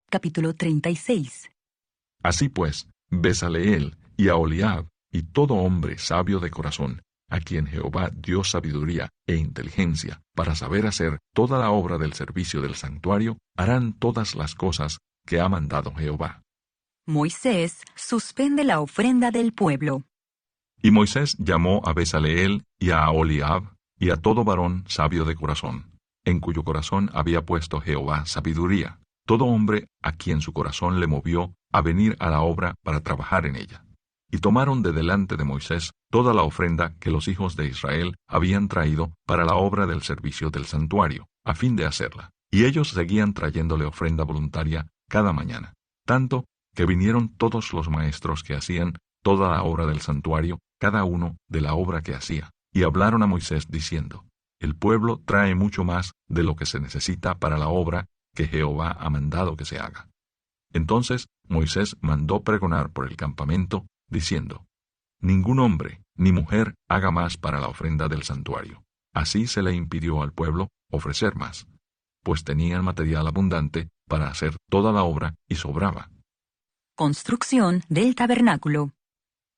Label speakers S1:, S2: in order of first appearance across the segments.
S1: capítulo 36.
S2: Así pues, Bezaleel y Aholiab y todo hombre sabio de corazón, a quien Jehová dio sabiduría e inteligencia para saber hacer toda la obra del servicio del santuario, harán todas las cosas que ha mandado Jehová.
S1: Moisés suspende la ofrenda del pueblo.
S2: Y Moisés llamó a Bezaleel y a Aholiab y a todo varón sabio de corazón, en cuyo corazón había puesto Jehová sabiduría, todo hombre a quien su corazón le movió a venir a la obra para trabajar en ella. Y tomaron de delante de Moisés toda la ofrenda que los hijos de Israel habían traído para la obra del servicio del santuario, a fin de hacerla. Y ellos seguían trayéndole ofrenda voluntaria cada mañana, tanto que vinieron todos los maestros que hacían toda la obra del santuario, cada uno de la obra que hacía, y hablaron a Moisés diciendo: El pueblo trae mucho más de lo que se necesita para la obra que Jehová ha mandado que se haga. Entonces Moisés mandó pregonar por el campamento, diciendo: Ningún hombre ni mujer haga más para la ofrenda del santuario. Así se le impidió al pueblo ofrecer más, pues tenían material abundante para hacer toda la obra y sobraba.
S1: Construcción del tabernáculo.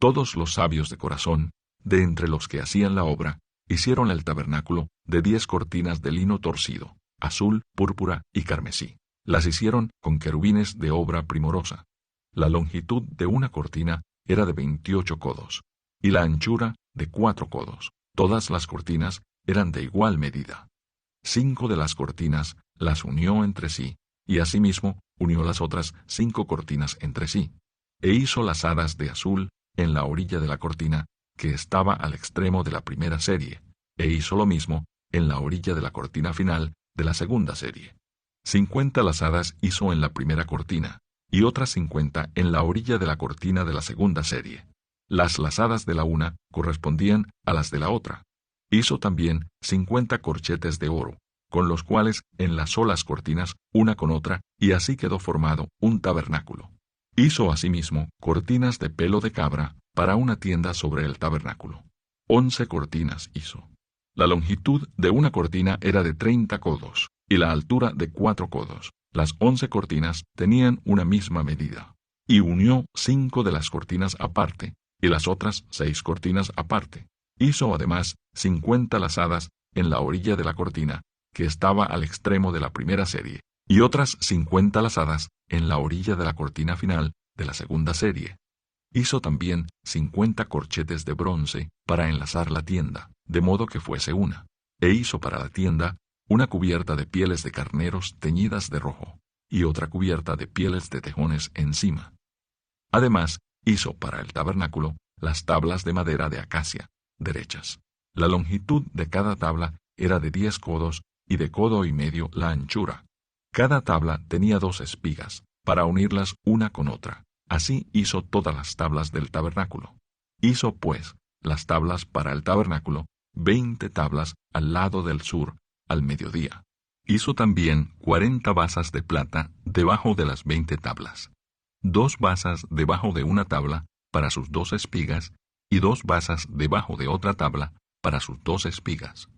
S2: Todos los sabios de corazón, de entre los que hacían la obra, hicieron el tabernáculo de 10 cortinas de lino torcido, azul, púrpura y carmesí. Las hicieron con querubines de obra primorosa. La longitud de una cortina era de 28 codos, y la anchura de 4 codos. Todas las cortinas eran de igual medida. 5 de las cortinas las unió entre sí, y asimismo unió las otras 5 cortinas entre sí, e hizo lazadas de azul en la orilla de la cortina que estaba al extremo de la primera serie, e hizo lo mismo en la orilla de la cortina final de la segunda serie. 50 lazadas hizo en la primera cortina, y otras 50 en la orilla de la cortina de la segunda serie. Las lazadas de la una correspondían a las de la otra. Hizo también 50 corchetes de oro, con los cuales enlazó las cortinas una con otra, y así quedó formado un tabernáculo. Hizo asimismo cortinas de pelo de cabra para una tienda sobre el tabernáculo. 11 cortinas hizo. La longitud de una cortina era de 30 codos, y la altura de 4 codos. Las 11 cortinas tenían una misma medida. Y unió 5 de las cortinas aparte, y las otras 6 cortinas aparte. Hizo además 50 lazadas en la orilla de la cortina, que estaba al extremo de la primera serie, y otras 50 lazadas en la orilla de la cortina final de la segunda serie. Hizo también 50 corchetes de bronce para enlazar la tienda, de modo que fuese una. E hizo para la tienda una cubierta de pieles de carneros teñidas de rojo, y otra cubierta de pieles de tejones encima. Además, hizo para el tabernáculo las tablas de madera de acacia, derechas. La longitud de cada tabla era de 10 codos, y de codo y medio la anchura. Cada tabla tenía 2 espigas, para unirlas una con otra. Así hizo todas las tablas del tabernáculo. Hizo, pues, las tablas para el tabernáculo, 20 tablas al lado del sur, al mediodía. Hizo también 40 basas de plata debajo de las 20 tablas. 2 basas debajo de una tabla para sus 2 espigas, y 2 basas debajo de otra tabla para sus 2 espigas.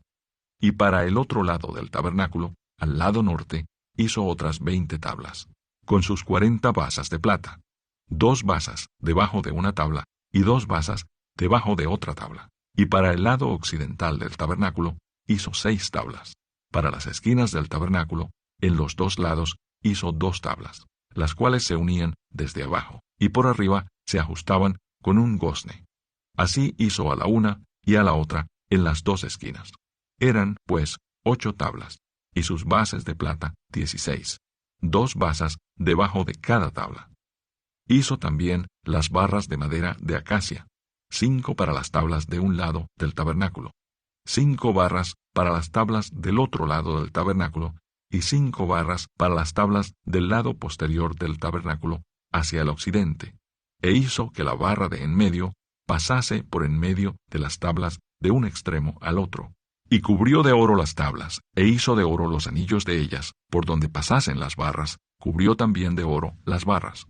S2: Y para el otro lado del tabernáculo, al lado norte, hizo otras 20 tablas, con sus 40 basas de plata. 2 basas debajo de una tabla, y 2 basas debajo de otra tabla. Y para el lado occidental del tabernáculo, hizo 6 tablas. Para las esquinas del tabernáculo, en los 2 lados, hizo 2 tablas, las cuales se unían desde abajo, y por arriba se ajustaban con un gozne. Así hizo a la una y a la otra en las 2 esquinas. Eran, pues, 8 tablas, y sus bases de plata 16, 2 basas debajo de cada tabla. Hizo también las barras de madera de acacia, 5 para las tablas de un lado del tabernáculo, 5 barras para las tablas del otro lado del tabernáculo, y 5 barras para las tablas del lado posterior del tabernáculo hacia el occidente, e hizo que la barra de en medio pasase por en medio de las tablas de un extremo al otro. Y cubrió de oro las tablas, e hizo de oro los anillos de ellas, por donde pasasen las barras, cubrió también de oro las barras.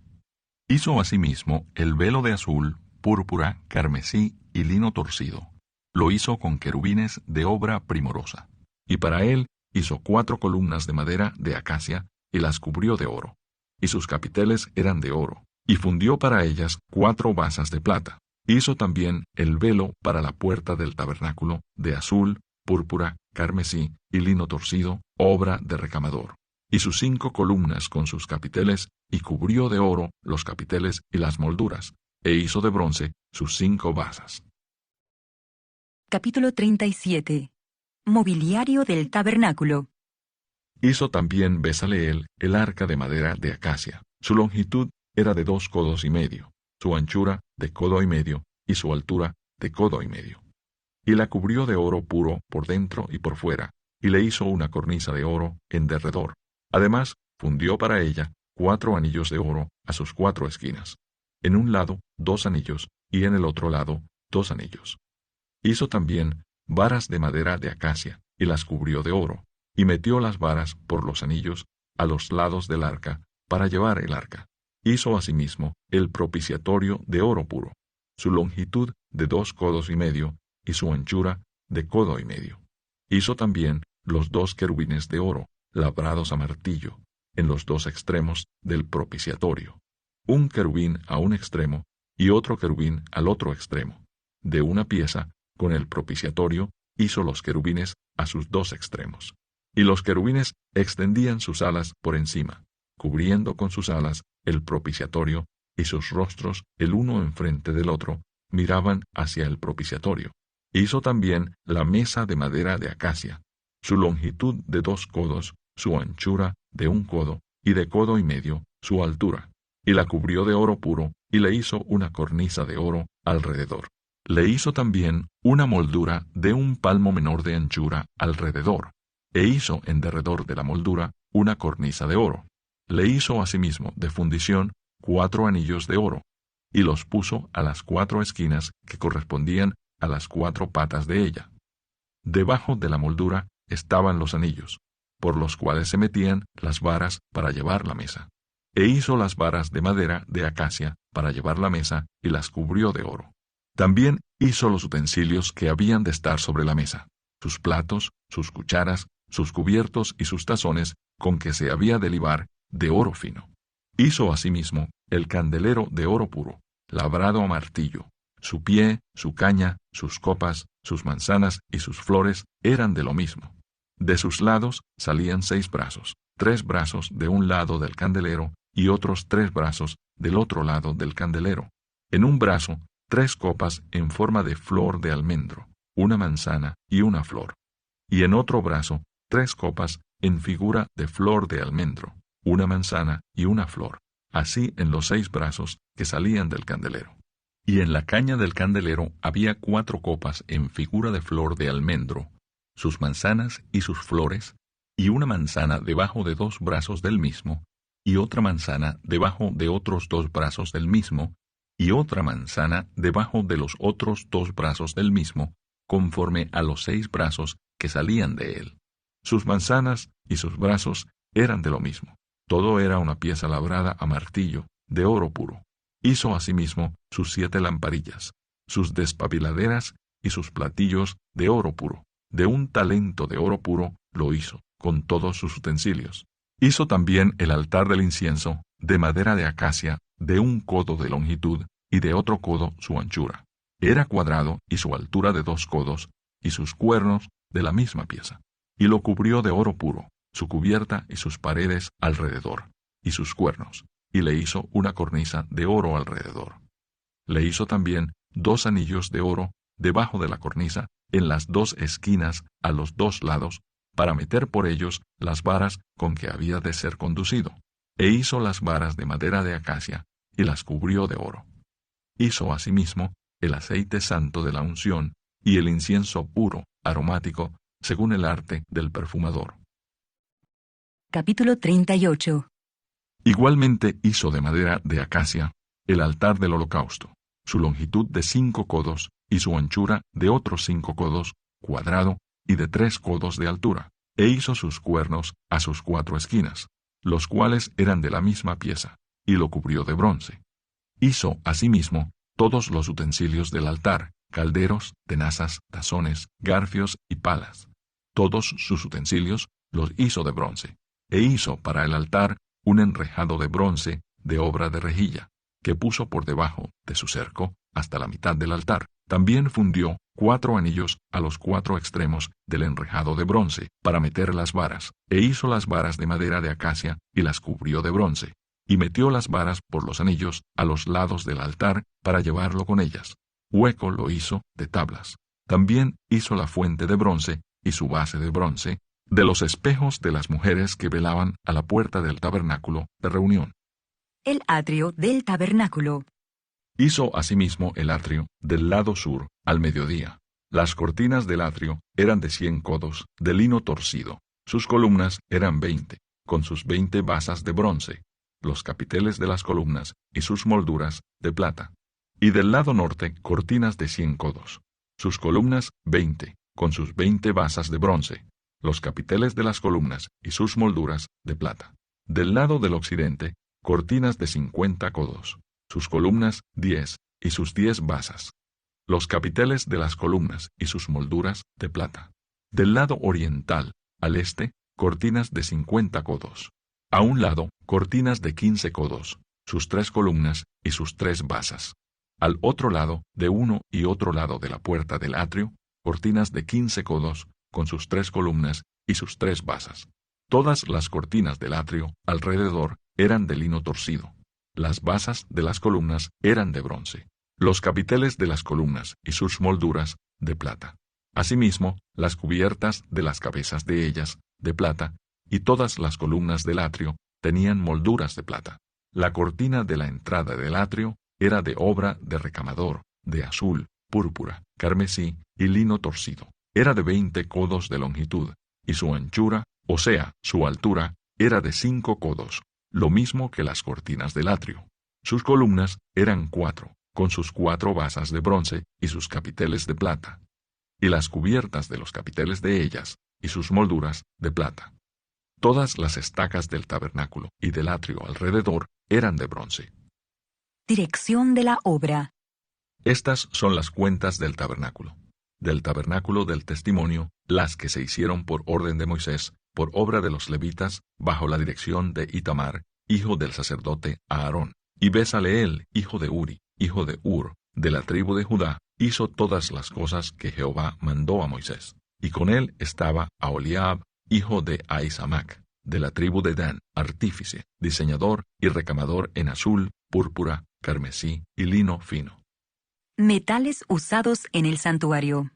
S2: Hizo asimismo el velo de azul, púrpura, carmesí y lino torcido. Lo hizo con querubines de obra primorosa. Y para él hizo 4 columnas de madera de acacia, y las cubrió de oro. y sus capiteles eran de oro, y fundió para ellas 4 basas de plata. Hizo también el velo para la puerta del tabernáculo de azul, púrpura, carmesí y lino torcido, obra de recamador, y sus 5 columnas con sus capiteles, y cubrió de oro los capiteles y las molduras, e hizo de bronce sus 5 basas.
S1: Capítulo 37. Mobiliario del tabernáculo.
S2: Hizo también Bezaleel el arca de madera de acacia. Su longitud era de 2 codos y medio, su anchura de codo y medio, y su altura de codo y medio. Y la cubrió de oro puro por dentro y por fuera, y le hizo una cornisa de oro en derredor. Además, fundió para ella 4 anillos de oro a sus 4 esquinas. En un lado 2 anillos, y en el otro lado 2 anillos. Hizo también varas de madera de acacia, y las cubrió de oro, y metió las varas por los anillos a los lados del arca, para llevar el arca. Hizo asimismo el propiciatorio de oro puro, su longitud de 2 codos y medio, y su anchura de codo y medio. Hizo también los 2 querubines de oro, labrados a martillo, en los 2 extremos del propiciatorio, un querubín a un extremo, y otro querubín al otro extremo. De una pieza, con el propiciatorio, hizo los querubines a sus 2 extremos. Y los querubines extendían sus alas por encima, cubriendo con sus alas el propiciatorio, y sus rostros, el uno enfrente del otro, miraban hacia el propiciatorio. Hizo también la mesa de madera de acacia, su longitud de 2 codos, su anchura de 1 codo, y de codo y medio su altura, y la cubrió de oro puro, y le hizo una cornisa de oro alrededor. Le hizo también una moldura de 1 palmo menor de anchura alrededor, e hizo en derredor de la moldura una cornisa de oro. Le hizo asimismo de fundición 4 anillos de oro, y los puso a las 4 esquinas que correspondían a las 4 patas de ella. Debajo de la moldura estaban los anillos, por los cuales se metían las varas para llevar la mesa. E hizo las varas de madera de acacia para llevar la mesa, y las cubrió de oro. También hizo los utensilios que habían de estar sobre la mesa, sus platos, sus cucharas, sus cubiertos y sus tazones, con que se había de libar de oro fino. Hizo asimismo el candelero de oro puro, labrado a martillo. Su pie, su caña, sus copas, sus manzanas y sus flores eran de lo mismo. De sus lados salían 6 brazos, 3 brazos de un lado del candelero y otros 3 brazos del otro lado del candelero. En un brazo, 3 copas en forma de flor de almendro, una manzana y una flor. Y en otro brazo, 3 copas en figura de flor de almendro, una manzana y una flor, así en los 6 brazos que salían del candelero. Y en la caña del candelero había 4 copas en figura de flor de almendro, sus manzanas y sus flores, y una manzana debajo de 2 brazos del mismo, y otra manzana debajo de otros 2 brazos del mismo, y otra manzana debajo de los otros 2 brazos del mismo, conforme a los 6 brazos que salían de él. Sus manzanas y sus brazos eran de lo mismo. Todo era una pieza labrada a martillo, de oro puro. Hizo asimismo sus 7 lamparillas, sus despabiladeras y sus platillos de oro puro. De 1 talento de oro puro lo hizo, con todos sus utensilios. Hizo también el altar del incienso, de madera de acacia, de 1 codo de longitud y de otro codo su anchura. Era cuadrado y su altura de 2 codos, y sus cuernos de la misma pieza. Y lo cubrió de oro puro, su cubierta y sus paredes alrededor, y sus cuernos, y le hizo una cornisa de oro alrededor. Le hizo también 2 anillos de oro debajo de la cornisa, en las 2 esquinas a los 2 lados, para meter por ellos las varas con que había de ser conducido. E hizo las varas de madera de acacia, y las cubrió de oro. Hizo asimismo el aceite santo de la unción, y el incienso puro, aromático, según el arte del perfumador.
S1: Capítulo 38.
S2: Igualmente hizo de madera de acacia el altar del holocausto, su longitud de 5 codos y su anchura de otros 5 codos, cuadrado y de 3 codos de altura, e hizo sus cuernos a sus 4 esquinas, los cuales eran de la misma pieza, y lo cubrió de bronce. Hizo asimismo todos los utensilios del altar, calderos, tenazas, tazones, garfios y palas. Todos sus utensilios los hizo de bronce, e hizo para el altar un enrejado de bronce de obra de rejilla, que puso por debajo de su cerco hasta la mitad del altar. También fundió 4 anillos a los 4 extremos del enrejado de bronce para meter las varas, e hizo las varas de madera de acacia y las cubrió de bronce, y metió las varas por los anillos a los lados del altar para llevarlo con ellas. Hueco lo hizo de tablas. También hizo la fuente de bronce y su base de bronce, de los espejos de las mujeres que velaban a la puerta del tabernáculo de reunión.
S1: El atrio del tabernáculo.
S2: Hizo asimismo el atrio del lado sur al mediodía. Las cortinas del atrio eran de 100 codos de lino torcido. Sus columnas eran 20, con sus 20 basas de bronce, los capiteles de las columnas y sus molduras de plata. Y del lado norte cortinas de 100 codos. Sus columnas 20, con sus 20 basas de bronce, los capiteles de las columnas y sus molduras de plata. Del lado del occidente, cortinas de 50 codos, sus columnas 10 y sus 10 basas, los capiteles de las columnas y sus molduras de plata. Del lado oriental, al este, cortinas de 50 codos. A un lado, cortinas de 15 codos, sus 3 columnas y sus 3 basas. Al otro lado, de uno y otro lado de la puerta del atrio, cortinas de 15 codos, con sus 3 columnas y sus 3 basas. Todas las cortinas del atrio alrededor eran de lino torcido. Las basas de las columnas eran de bronce. Los capiteles de las columnas y sus molduras de plata. Asimismo, las cubiertas de las cabezas de ellas de plata, y todas las columnas del atrio tenían molduras de plata. La cortina de la entrada del atrio era de obra de recamador, de azul, púrpura, carmesí y lino torcido. Era de 20 codos de longitud, y su anchura, o sea, su altura, era de 5 codos, lo mismo que las cortinas del atrio. Sus columnas eran 4, con sus 4 basas de bronce y sus capiteles de plata, y las cubiertas de los capiteles de ellas y sus molduras de plata. Todas las estacas del tabernáculo y del atrio alrededor eran de bronce.
S1: Dirección de la obra.
S2: Estas son las cuentas del tabernáculo del testimonio, las que se hicieron por orden de Moisés, por obra de los levitas, bajo la dirección de Itamar, hijo del sacerdote Aarón. Y Besaleel, hijo de Uri, hijo de Hur, de la tribu de Judá, hizo todas las cosas que Jehová mandó a Moisés. Y con él estaba Aholiab, hijo de Ahisamac, de la tribu de Dan, artífice, diseñador y recamador en azul, púrpura, carmesí y lino fino.
S1: Metales usados en el santuario.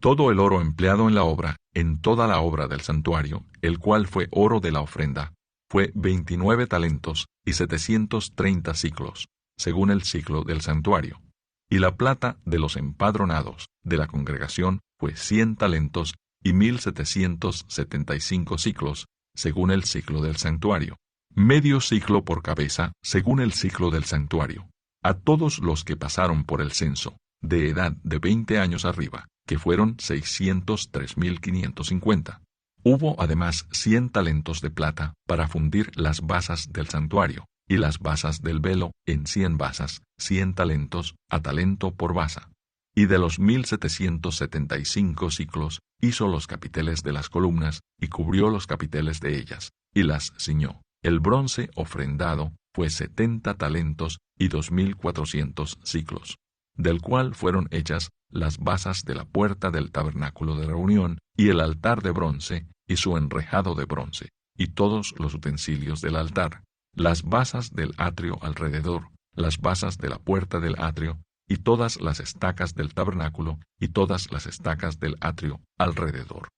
S2: Todo el oro empleado en la obra, en toda la obra del santuario, el cual fue oro de la ofrenda, fue 29 talentos y 730 siclos, según el siclo del santuario. Y la plata de los empadronados de la congregación fue 100 talentos y 1775 siclos, según el siclo del santuario. Medio siclo por cabeza, según el siclo del santuario. A todos los que pasaron por el censo, de edad de 20 años arriba, que fueron 603.550. Hubo además 100 talentos de plata para fundir las basas del santuario, y las basas del velo en 100 basas, 100 talentos a talento por basa. Y de los 1775 siclos hizo los capiteles de las columnas, y cubrió los capiteles de ellas, y las ciñó. El bronce ofrendado fue 70 talentos y 2.400 siclos, del cual fueron hechas las basas de la puerta del tabernáculo de reunión, y el altar de bronce, y su enrejado de bronce, y todos los utensilios del altar, las basas del atrio alrededor, las basas de la puerta del atrio, y todas las estacas del tabernáculo, y todas las estacas del atrio alrededor.